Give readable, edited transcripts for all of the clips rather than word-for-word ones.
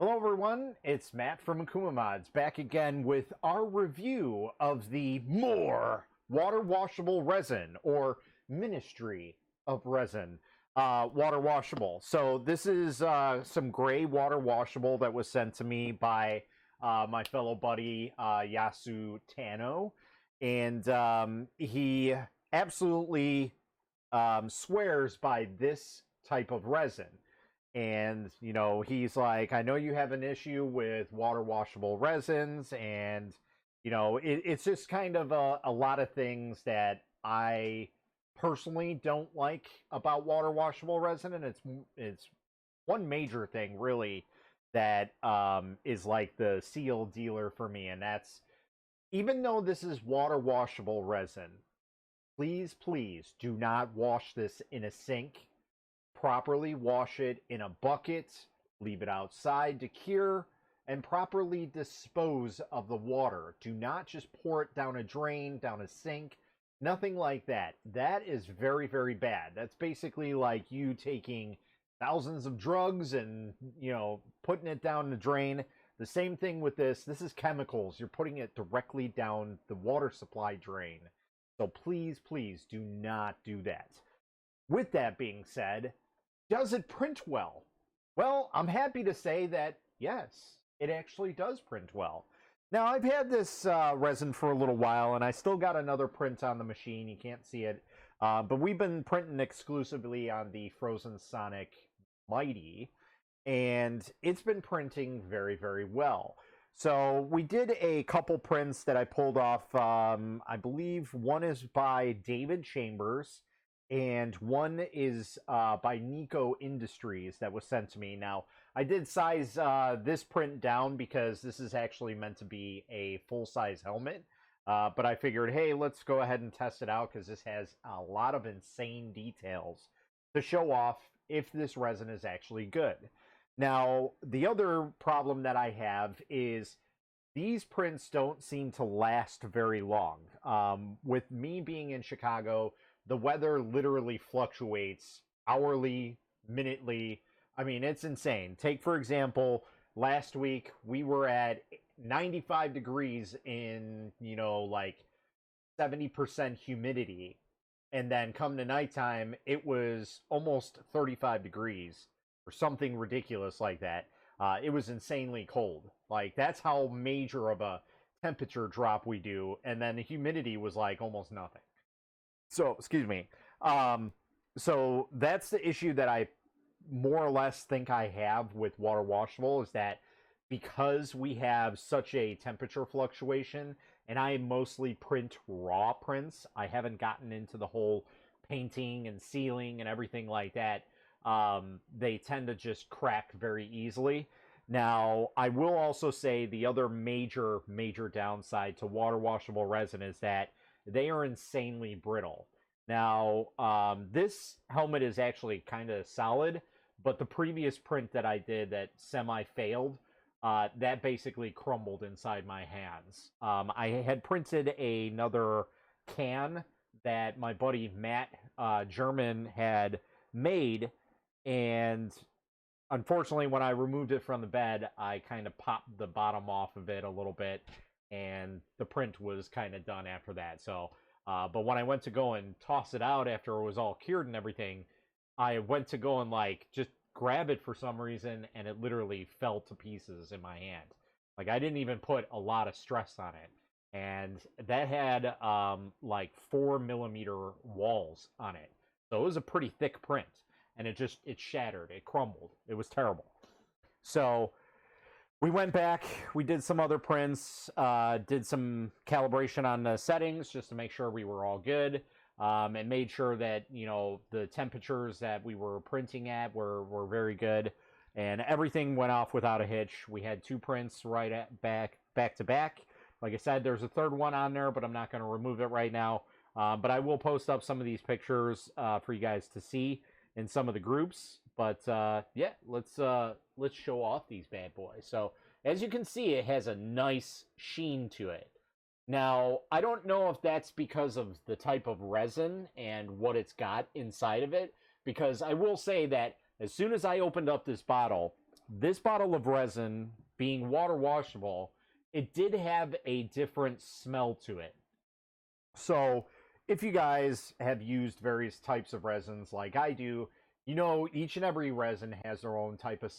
Hello, everyone. It's Matt from Akuma Mods back again with our review of the More water washable resin or Ministry of Resin water washable. So, this is some gray water washable that was sent to me by my fellow buddy Yasu Tano. And he absolutely swears by this type of resin. And he's like, I know you have an issue with water washable resins, and it's just kind of a lot of things that I personally don't like about water washable resin. And it's one major thing really that is like the seal dealer for me. And that's, even though this is water washable resin, please do not wash this in a sink. Properly wash it in a bucket, leave it outside to cure, and properly dispose of the water. Do not just pour it down a drain, down a sink, nothing like that. That is very, very bad. That's basically like you taking thousands of drugs and, putting it down the drain. The same thing with this. This is chemicals. You're putting it directly down the water supply drain. So please do not do that. With that being said, does it print well? Well, I'm happy to say that yes, it actually does print well. Now, I've had this resin for a little while, and I still got another print on the machine. You can't see it, but we've been printing exclusively on the Frozen Sonic Mighty, and it's been printing very, very well. So we did a couple prints that I pulled off. I believe one is by David Chambers, and one is by Nico Industries that was sent to me. Now, I did size this print down because this is actually meant to be a full-size helmet. But I figured, hey, let's go ahead and test it out because this has a lot of insane details to show off if this resin is actually good. Now, the other problem that I have is these prints don't seem to last very long. With me being in Chicago, the weather literally fluctuates hourly, minutely. I mean, it's insane. Take, for example, last week we were at 95 degrees in, like 70% humidity. And then come to nighttime, it was almost 35 degrees or something ridiculous like that. It was insanely cold. Like, that's how major of a temperature drop we do. And then the humidity was like almost nothing. So, excuse me. So that's the issue that I more or less think I have with water washable, is that because we have such a temperature fluctuation, and I mostly print raw prints, I haven't gotten into the whole painting and sealing and everything like that. They tend to just crack very easily. Now, I will also say the other major downside to water washable resin is that they are insanely brittle. Now, this helmet is actually kind of solid, but the previous print that I did that semi-failed, that basically crumbled inside my hands. I had printed another can that my buddy Matt German had made, and unfortunately, when I removed it from the bed, I kind of popped the bottom off of it a little bit, and the print was kind of done after that. So, but when I went to go and toss it out after it was all cured and everything, I went to go and like just grab it for some reason, and it literally fell to pieces in my hand. Like, I didn't even put a lot of stress on it, and that had like 4mm walls on it, so it was a pretty thick print, and it shattered, it crumbled, it was terrible. So we went back, we did some other prints, did some calibration on the settings just to make sure we were all good, and made sure that, the temperatures that we were printing at were very good, and everything went off without a hitch. We had two prints right at back to back. Like I said, there's a third one on there, but I'm not going to remove it right now. But I will post up some of these pictures for you guys to see in some of the groups. But yeah, let's show off these bad boys. So as you can see, it has a nice sheen to it. Now, I don't know if that's because of the type of resin and what it's got inside of it, because I will say that as soon as I opened up this bottle, this bottle of resin, being water washable, it did have a different smell to it. So, if you guys have used various types of resins like I do, you know each and every resin has their own type of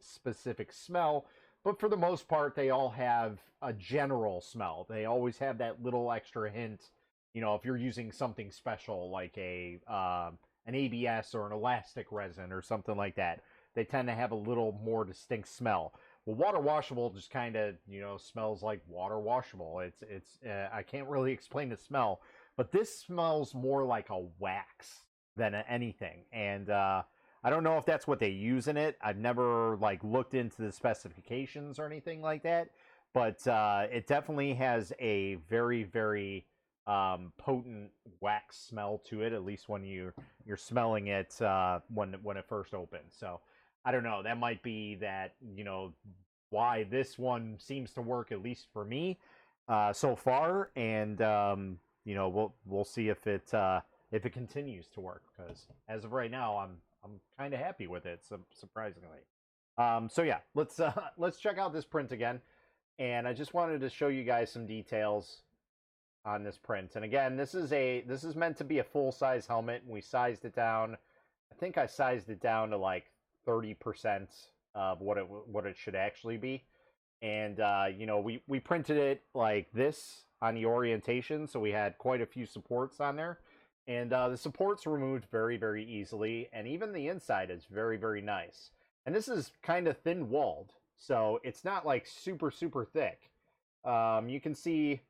specific smell, but for the most part, they all have a general smell. They always have that little extra hint. You know, if you're using something special like a an ABS or an elastic resin or something like that, they tend to have a little more distinct smell. Well, water washable just kind of smells like water washable. It's I can't really explain the smell, but this smells more like a wax than anything. And I don't know if that's what they use in it. I've never like looked into the specifications or anything like that, but it definitely has a very very potent wax smell to it. At least when you're smelling it when it first opens. So I don't know. That might be that why this one seems to work, at least for me so far, and we'll see if it continues to work, because as of right now I'm kind of happy with it, surprisingly. So yeah, let's check out this print again, and I just wanted to show you guys some details on this print. And again, this is meant to be a full-size helmet, and we sized it down. I think I sized it down to like 30% of what it should actually be. And we printed it like this on the orientation, so we had quite a few supports on there, and the supports removed very very easily, and even the inside is very very nice. And this is kind of thin walled, so it's not like super super thick. You can see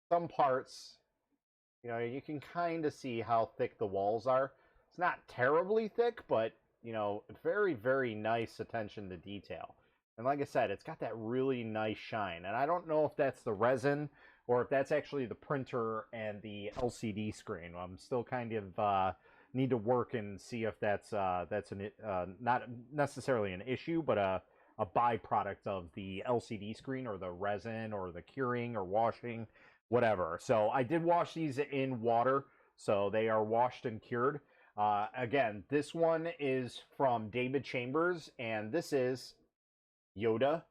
some parts, you can kind of see how thick the walls are. It's not terribly thick, but very very nice attention to detail. And like I said, it's got that really nice shine. And I don't know if that's the resin or if that's actually the printer and the LCD screen. I'm still kind of need to work and see if that's not necessarily an issue, but a byproduct of the LCD screen or the resin or the curing or washing, whatever. So I did wash these in water, so they are washed and cured. Again, this one is from David Chambers, and this is Yoda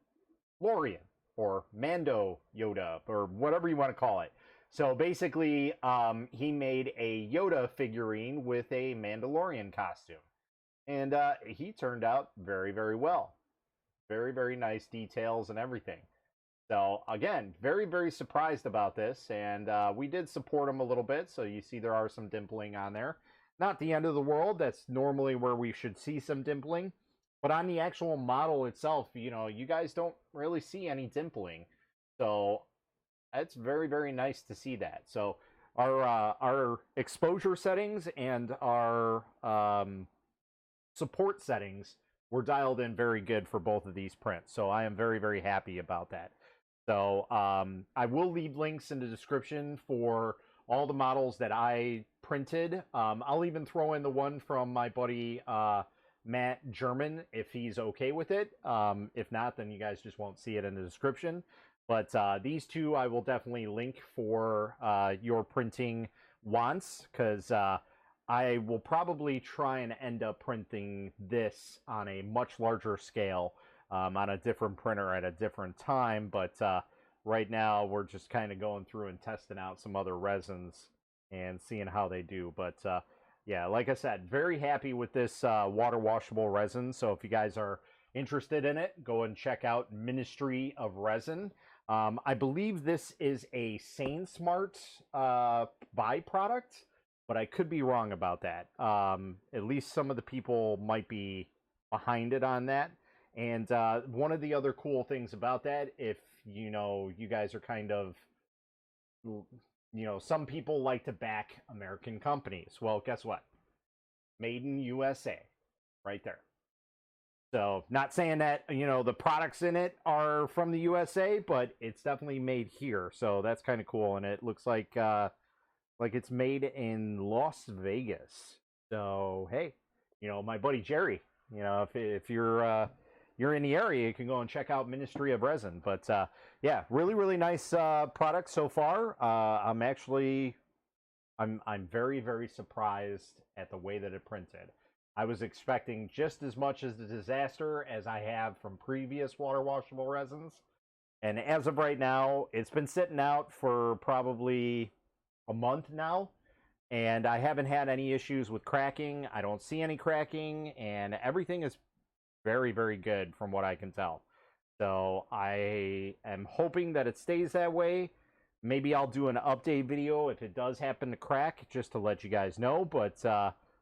Lorian, or Mando Yoda, or whatever you want to call it. So basically, he made a Yoda figurine with a Mandalorian costume, and he turned out very, very well. Very, very nice details and everything. So again, very, very surprised about this, and we did support him a little bit, so you see there are some dimpling on there. Not the end of the world. That's normally where we should see some dimpling. But on the actual model itself, you guys don't really see any dimpling. So it's very, very nice to see that. So our exposure settings and our support settings were dialed in very good for both of these prints. So I am very, very happy about that. So I will leave links in the description for all the models that I printed. I'll even throw in the one from my buddy Matt German if he's okay with it. If not, then you guys just won't see it in the description. But these two I will definitely link for your printing wants, because I will probably try and end up printing this on a much larger scale on a different printer at a different time. But right now we're just kind of going through and testing out some other resins and seeing how they do. But yeah, like I said, very happy with this water washable resin. So if you guys are interested in it, go and check out Ministry of Resin. I believe this is a SaneSmart byproduct, but I could be wrong about that. At least some of the people might be behind it on that. And one of the other cool things about that, if you guys are kind of, some people like to back American companies. Well, guess what? Made in USA, right there. So, not saying that the products in it are from the USA, but it's definitely made here. So that's kind of cool, and it looks like it's made in Las Vegas. So hey, my buddy Jerry, if you're in the area, you can go and check out Ministry of Resin. But yeah, really really nice product so far. I'm very very surprised at the way that it printed. I was expecting just as much as a disaster as I have from previous water washable resins. And as of right now, it's been sitting out for probably a month now, and I haven't had any issues with cracking. I don't see any cracking, and everything is very, very good from what I can tell. So I am hoping that it stays that way. Maybe I'll do an update video if it does happen to crack, just to let you guys know. But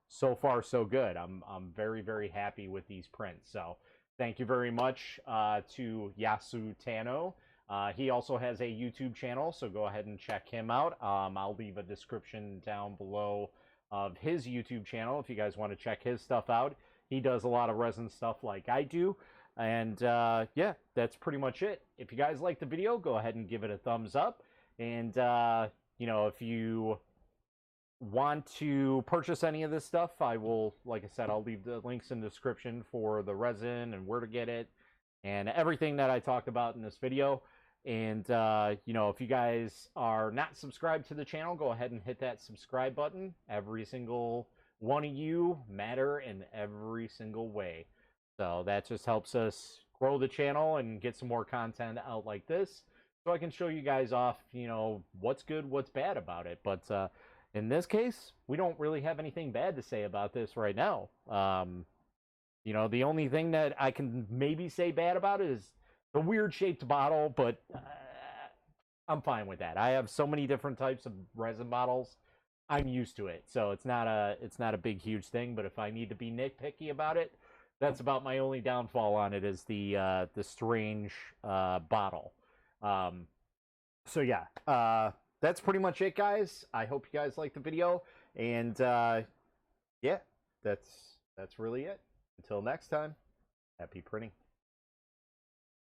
so far, so good. I'm very, very happy with these prints. So thank you very much to Yasu Tano. He also has a YouTube channel, so go ahead and check him out. I'll leave a description down below of his YouTube channel if you guys want to check his stuff out. He does a lot of resin stuff like I do. And yeah, that's pretty much it. If you guys like the video, go ahead and give it a thumbs up. And, you know, if you want to purchase any of this stuff, I will, like I said, I'll leave the links in the description for the resin and where to get it and everything that I talked about in this video. And, you know, if you guys are not subscribed to the channel, go ahead and hit that subscribe button. Every single one of you matter in every single way. So that just helps us grow the channel and get some more content out like this. So I can show you guys off, you know, what's good, what's bad about it. But in this case, we don't really have anything bad to say about this right now. You know, the only thing that I can maybe say bad about it is the weird shaped bottle, but I'm fine with that. I have so many different types of resin bottles. I'm used to it. So it's not a big huge thing, but if I need to be nitpicky about it, that's about my only downfall on it is the strange bottle. So yeah, that's pretty much it, guys. I hope you guys liked the video, and yeah, that's really it. Until next time, happy printing.